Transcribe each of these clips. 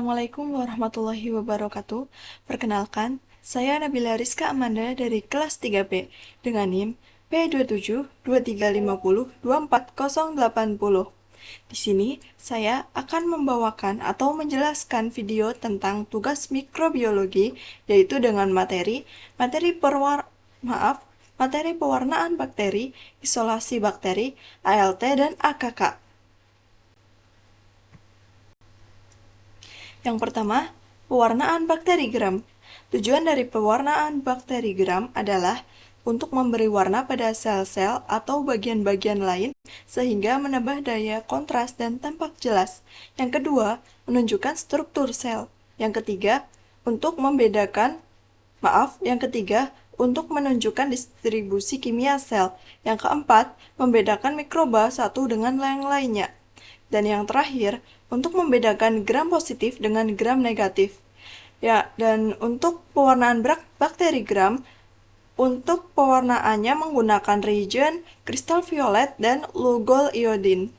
Assalamualaikum warahmatullahi wabarakatuh. Perkenalkan, saya Nabila Rizka Amanda dari kelas 3B dengan NIM P272350248080. Di sini, saya akan membawakan atau menjelaskan video tentang tugas mikrobiologi, yaitu dengan materi pewarnaan bakteri, isolasi bakteri, ALT, dan AKK. Yang pertama, pewarnaan bakteri gram. Tujuan dari pewarnaan bakteri gram adalah untuk memberi warna pada sel-sel atau bagian-bagian lain sehingga menambah daya kontras dan tampak jelas. Yang kedua, menunjukkan struktur sel. Yang ketiga, untuk menunjukkan distribusi kimia sel. Yang keempat, membedakan mikroba satu dengan yang lainnya. Dan yang terakhir, untuk membedakan gram positif dengan gram negatif. Ya, dan untuk pewarnaan bakteri gram, untuk pewarnaannya menggunakan reagen, kristal violet, dan Lugol iodine.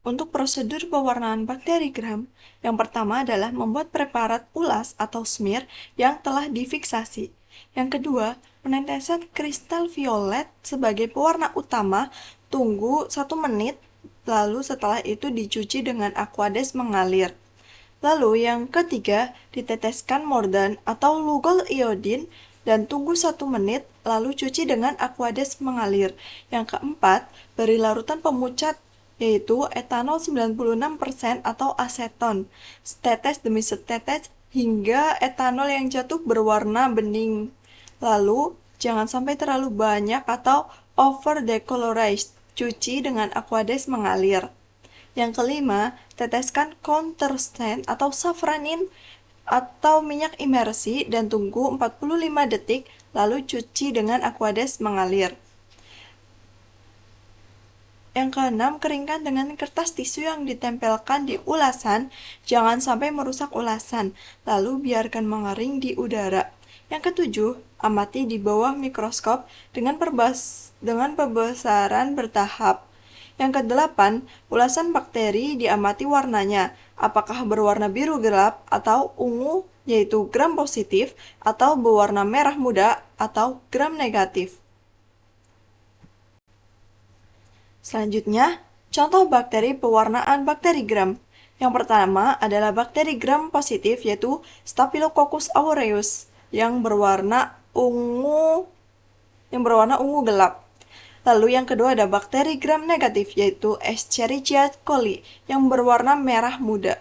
Untuk prosedur pewarnaan bakteri gram, yang pertama adalah membuat preparat ulas atau smear yang telah difiksasi. Yang kedua, penetesan kristal violet sebagai pewarna utama, tunggu 1 menit, lalu setelah itu dicuci dengan aquades mengalir. Lalu yang ketiga, diteteskan mordan atau Lugol iodine dan tunggu 1 menit, lalu cuci dengan aquades mengalir. Yang keempat, beri larutan pemucat yaitu etanol 96% atau aseton, setetes demi setetes hingga etanol yang jatuh berwarna bening. Lalu, jangan sampai terlalu banyak atau over decolorized, cuci dengan aquades mengalir. Yang kelima, teteskan counterstain atau safranin atau minyak imersi dan tunggu 45 detik, lalu cuci dengan aquades mengalir. Yang keenam, keringkan dengan kertas tisu yang ditempelkan di ulasan, jangan sampai merusak ulasan, lalu biarkan mengering di udara. Yang ketujuh, amati di bawah mikroskop dengan pembesaran bertahap. Yang kedelapan, ulasan bakteri diamati warnanya, apakah berwarna biru gelap atau ungu, yaitu gram positif, atau berwarna merah muda atau gram negatif. Selanjutnya, contoh bakteri pewarnaan bakteri gram. Yang pertama adalah bakteri gram positif yaitu Staphylococcus aureus yang berwarna ungu gelap. Lalu yang kedua ada bakteri gram negatif yaitu Escherichia coli yang berwarna merah muda.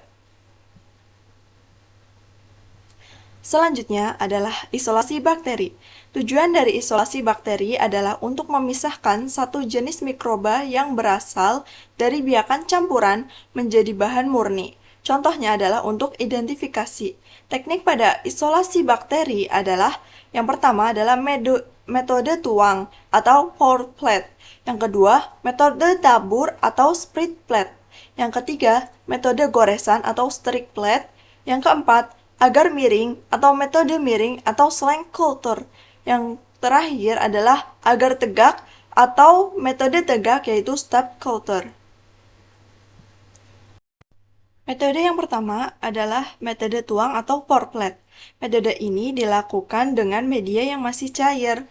Selanjutnya adalah isolasi bakteri. Tujuan dari isolasi bakteri adalah untuk memisahkan satu jenis mikroba yang berasal dari biakan campuran menjadi bahan murni. Contohnya adalah untuk identifikasi. Teknik pada isolasi bakteri adalah yang pertama adalah metode tuang atau pour plate. Yang kedua, metode tabur atau split plate. Yang ketiga, metode goresan atau stick plate. Yang keempat, agar miring atau metode miring atau slang culture. Yang terakhir adalah agar tegak atau metode tegak yaitu step culture. Metode yang pertama adalah metode tuang atau pour plate. Metode ini dilakukan dengan media yang masih cair.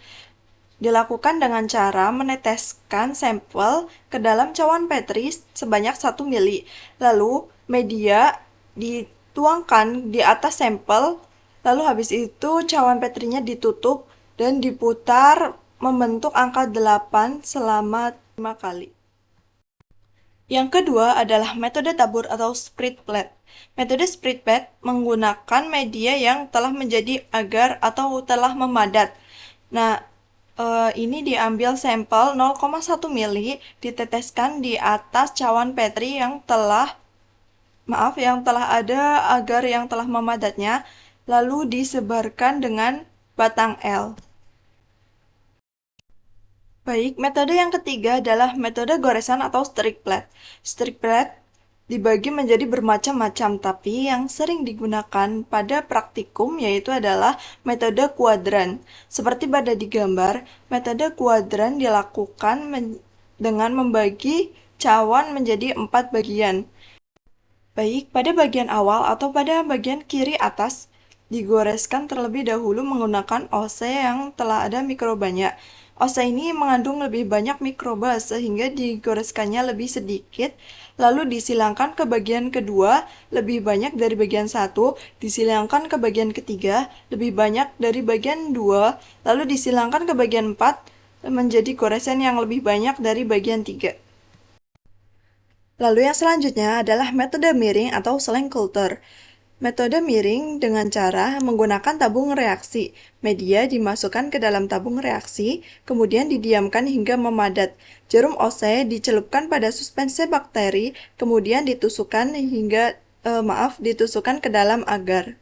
Dilakukan dengan cara meneteskan sampel ke dalam cawan Petri sebanyak 1 mili. Lalu media dituangkan di atas sampel, lalu habis itu cawan Petrinya ditutup dan diputar membentuk angka 8 selama 5 kali. Yang kedua adalah metode tabur atau split plate. Metode split plate menggunakan media yang telah menjadi agar atau telah memadat. Nah, ini diambil sampel 0,1 mili, diteteskan di atas cawan Petri yang telah ada agar yang telah memadatnya, lalu disebarkan dengan batang L. Baik, metode yang ketiga adalah metode goresan atau stick plate. Stick plate dibagi menjadi bermacam-macam, tapi yang sering digunakan pada praktikum yaitu adalah metode kuadran. Seperti pada di gambar, metode kuadran dilakukan dengan membagi cawan menjadi 4 bagian. Baik, pada bagian awal atau pada bagian kiri atas, digoreskan terlebih dahulu menggunakan OC yang telah ada mikrobanya. OC ini mengandung lebih banyak mikroba sehingga digoreskannya lebih sedikit, lalu disilangkan ke bagian kedua lebih banyak dari bagian satu, disilangkan ke bagian ketiga lebih banyak dari bagian dua, lalu disilangkan ke bagian 4 menjadi goresan yang lebih banyak dari bagian 3. Lalu yang selanjutnya adalah metode miring atau slang culture. Metode miring dengan cara menggunakan tabung reaksi. Media dimasukkan ke dalam tabung reaksi, kemudian didiamkan hingga memadat. Jarum OC dicelupkan pada suspensi bakteri, kemudian ditusukkan ke dalam agar.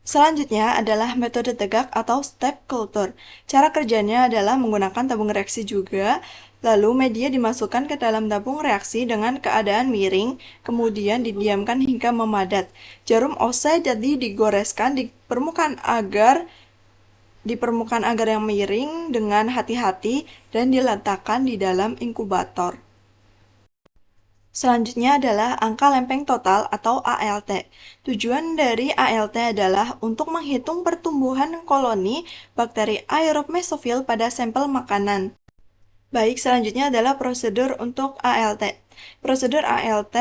Selanjutnya adalah metode tegak atau step culture. Cara kerjanya adalah menggunakan tabung reaksi juga, lalu media dimasukkan ke dalam tabung reaksi dengan keadaan miring, kemudian didiamkan hingga memadat. Jarum OC jadi digoreskan di permukaan agar yang miring dengan hati-hati dan diletakkan di dalam inkubator. Selanjutnya adalah angka lempeng total atau ALT. Tujuan dari ALT adalah untuk menghitung pertumbuhan koloni bakteri aerob mesofil pada sampel makanan. Baik, selanjutnya adalah prosedur untuk ALT. Prosedur ALT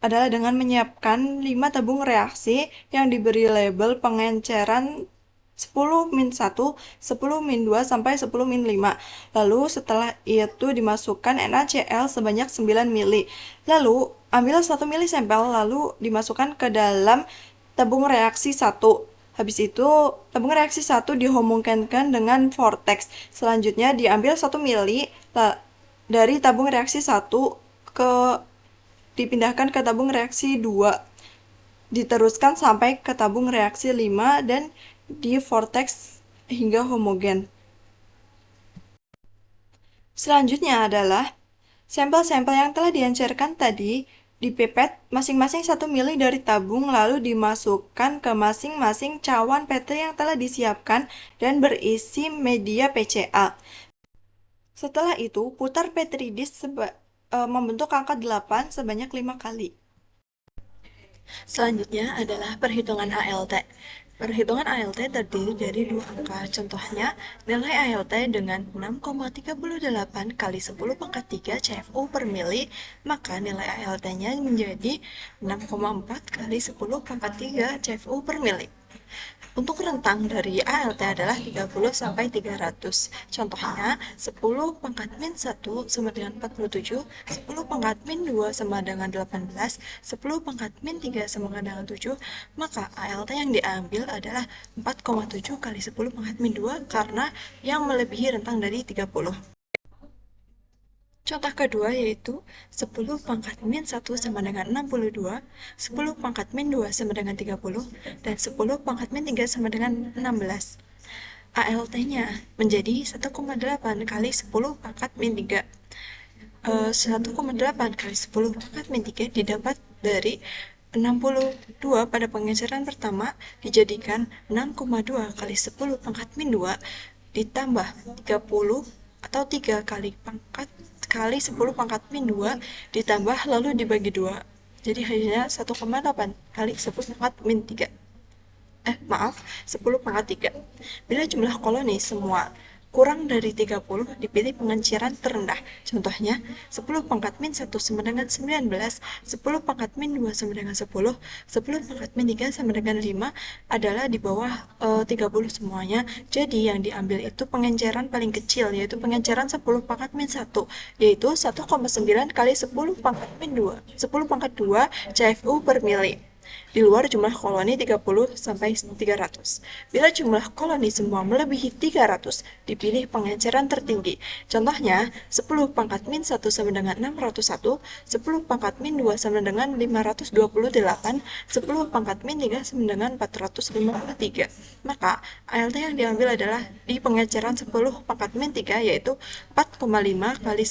adalah dengan menyiapkan 5 tabung reaksi yang diberi label pengenceran 10-1, 10-2, sampai 10-5. Lalu setelah itu dimasukkan NaCl sebanyak 9 mili. Lalu ambil 1 mili sampel lalu dimasukkan ke dalam tabung reaksi 1. Habis itu tabung reaksi 1 dihomogенkan dengan vortex. Selanjutnya diambil 1 mili dari tabung reaksi 1 dipindahkan ke tabung reaksi 2. Diteruskan sampai ke tabung reaksi 5 dan di vortex hingga homogen. Selanjutnya adalah sampel-sampel yang telah diencerkan tadi dipipet masing-masing 1 mili dari tabung lalu dimasukkan ke masing-masing cawan PT yang telah disiapkan dan berisi media PCA. Setelah itu, putar Petri dish membentuk angka 8 sebanyak 5 kali. Selanjutnya adalah perhitungan ALT. Perhitungan ALT terdiri dari 2 angka. Contohnya, nilai ALT dengan 6,38 kali 10 pangkat 3 CFU per mili, maka nilai ALT-nya menjadi 6,4 kali 10 pangkat 3 CFU per mili. Untuk rentang dari ALT adalah 30 sampai 300. Contohnya, 10 pangkat min 1 sama dengan 47, 10 pangkat min 2 sama dengan 18, 10 pangkat min 3 sama dengan 7, maka ALT yang diambil adalah 4,7 kali 10 pangkat min 2 karena yang melebihi rentang dari 30. Contoh kedua yaitu 10 pangkat min 1 sama dengan 62, 10 pangkat min 2 sama dengan 30, dan 10 pangkat min 3 sama dengan 16. ALT-nya menjadi 1,8 kali 10 pangkat min 3. 1,8 kali 10 pangkat min 3 didapat dari 62 pada pengejaran pertama dijadikan 6,2 kali 10 pangkat min 2 ditambah 30 atau 3 kali 10 pangkat min 2 ditambah lalu dibagi 2. Jadi hanya 1,8 kali 10 pangkat min 3. 10 pangkat 3. Bila jumlah koloni semua kurang dari 30, dipilih pengenciran terendah. Contohnya, 10 pangkat min 1 sama dengan 19, 10 pangkat min 2 sama dengan 10, 10 pangkat min 3 sama dengan 5 adalah di bawah 30 semuanya. Jadi yang diambil itu pengenceran paling kecil, yaitu pengenceran 10 pangkat min 1, yaitu 1,9 kali 10 pangkat min 2, 10 pangkat 2 CFU per mili. Di luar jumlah koloni 30 sampai 300. Bila jumlah koloni semua melebihi 300, dipilih pengenceran tertinggi. Contohnya, 10 pangkat min 1 sama dengan 601, 10 pangkat min 2 sama dengan 528, 10 pangkat min 3 sama dengan 453. Maka, ALT yang diambil adalah di pengenceran 10 pangkat min 3 yaitu 4,5 kali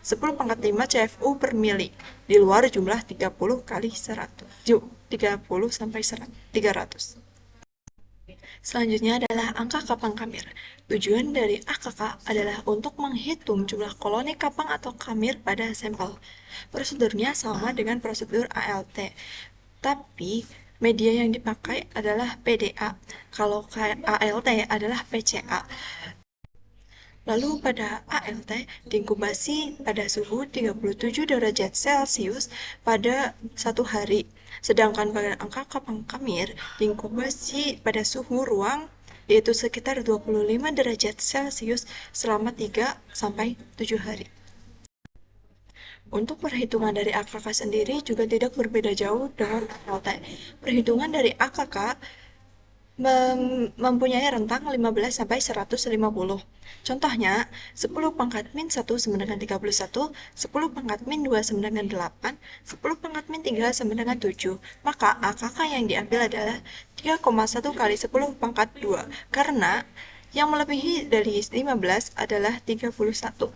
10 pangkat 5 CFU per mili. Di luar jumlah 30 kali 100. 30 sampai 300. Selanjutnya adalah angka kapang kamir. Tujuan dari AKK adalah untuk menghitung jumlah koloni kapang atau kamir pada sampel. Prosedurnya sama dengan prosedur ALT, tapi media yang dipakai adalah PDA, kalau ALT adalah PCA. Lalu pada ALT diinkubasi pada suhu 37 derajat Celcius pada 1 hari. Sedangkan pada angka kapang kamir diinkubasi pada suhu ruang yaitu sekitar 25 derajat Celcius selama 3-7 hari. Untuk perhitungan dari AKK sendiri juga tidak berbeda jauh dengan ALT. Perhitungan dari AKK mempunyai rentang 15 sampai 150. Contohnya, 10 pangkat min 1 sama dengan 31, 10 pangkat min 2 sama dengan 8, 10 pangkat min 3 sama dengan 7. Maka AKK yang diambil adalah 3,1 kali 10 pangkat 2, karena yang melebihi dari 15 adalah 31.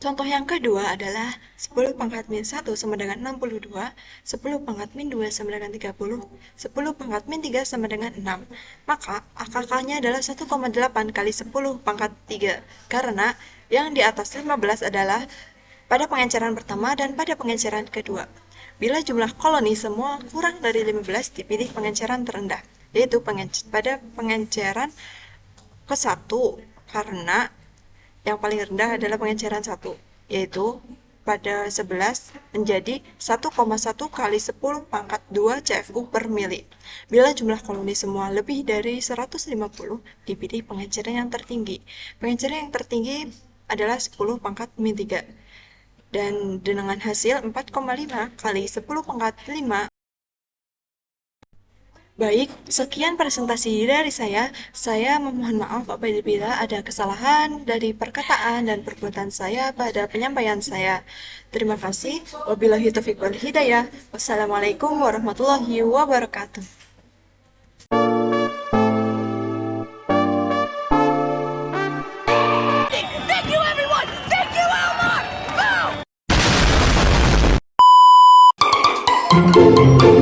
Contoh yang kedua adalah 10 pangkat min 1 sama dengan 62, 10 pangkat min 2 sama dengan 30, 10 pangkat min 3 sama dengan 6. Maka AKK-nya adalah 1,8 kali 10 pangkat 3, karena yang di atas 15 adalah pada pengenceran pertama dan pada pengenceran kedua. Bila jumlah koloni semua kurang dari 15, dipilih pengenceran terendah, yaitu pada pengenceran ke-1, karena yang paling rendah adalah pengenceran 1, yaitu pada 11 menjadi 1,1 kali 10 pangkat 2 CFU per mili. Bila jumlah koloni semua lebih dari 150, dipilih pengenceran yang tertinggi. Pengenceran yang tertinggi adalah 10 pangkat min 3. Dan dengan hasil 4,5 kali 10 pangkat 5. Baik, sekian presentasi dari saya. Saya memohon maaf apabila ada kesalahan dari perkataan dan perbuatan saya pada penyampaian saya. Terima kasih. Wabillahi taufiq wal hidayah. Wassalamualaikum warahmatullahi wabarakatuh. Thank you, everyone! Thank you, Elmar! Go!